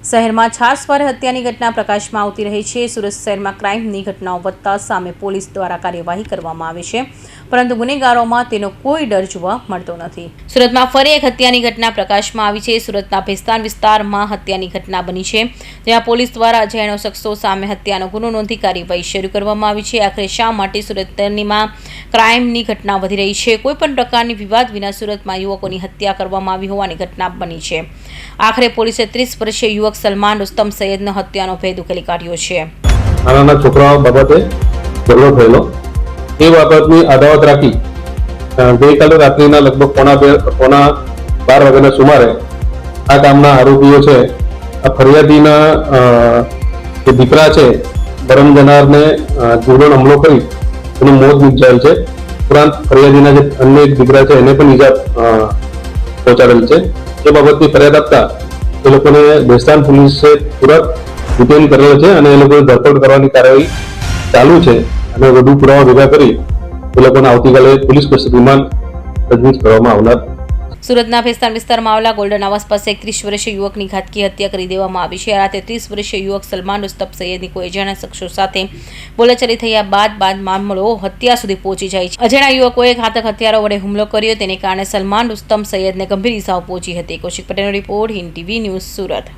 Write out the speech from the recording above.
શહેરમાં છાસવારે હત્યાની ઘટના પ્રકાશમાં આવતી રહી છે। સુરત શહેરમાં ક્રાઇમની ઘટનાઓ વધતા સામે પોલીસ દ્વારા કાર્યવાહી કરવામાં આવે છે, પરંતુ ગુનેગારોમાં તેનો કોઈ ડર જોવા મળતો નથી। સુરતમાં ફરી એક હત્યાની ઘટના પ્રકાશમાં આવી છે। સુરતના ભેસ્તાન વિસ્તારમાં હત્યાની ઘટના બની છે, જ્યાં પોલીસ દ્વારા અજાણ્યા શખ્સો સામે હત્યાનો ગુનો નોંધી કાર્યવાહી શરૂ કરવામાં આવી છે। આખરે શા માટે સુરતમાં ક્રાઇમની ઘટના વધી રહી છે? કોઈપણ પ્રકારની વિવાદ વિના સુરતમાં યુવકોની હત્યા કરવામાં આવી હોવાની ઘટના બની છે। આખરે પોલીસે 30 વર્ષીય યુવક સલમાન રુસ્તમ સૈયદનો હત્યાનો ભેદ ઉકેલી કાઢ્યો છે। નાના છોકરાઓ બાબતે ઝઘડો થયેલો, એ બાબતની અદાવત રાખી ગઈકાલે રાત્રિના લગભગ પોણા 12 વાગ્યાના સુમારે આ કામના આરોપીઓ છે આ ફરિયાદીના જે દીકરા છે બરમ જનારને જીવલેણ હુમલો કરી એનું મોત નીપજાયેલ છે। ઉપરાંત ફરિયાદીના જે અન્ય એક દીકરા છે એને પણ ઈજા પહોંચાડેલ છે। એ બાબતની ફરિયાદ આપતા એ લોકોને ભેસ્તાન પોલીસે તુરંત ડિટેન કરેલો છે અને એ લોકોને ધરપકડ કરવાની કાર્યવાહી ચાલુ છે અને વધુ પુરાવા ભેગા કરી એ લોકોને આવતીકાલે પોલીસ કસ્ટડીમાં તજવીજ કરવામાં આવનાર। સુરતના ભેસ્તાન વિસ્તારમાં આવેલા ગોલ્ડન આવાસ પાસે 31 વર્ષીય યુવકની ઘાતકી હત્યા કરી દેવામાં આવી છે। રાતે 30 વર્ષીય યુવક સલમાન રુસ્તમ સૈયદની કોઈ અજાણ્યા શખ્સો સાથે બોલાચાલી થયા બાદ મામલો હત્યા સુધી પહોંચી જાય છે। અજાણ્યા યુવકોએ ઘાતક હથિયારો વડે હુમલો કર્યો, તેને કારણે સલમાન રુસ્તમ સૈયદને ગંભીર ઇજાઓ પહોંચી હતી। કૌશિક પટેલનો report, Hind TV news, Surat.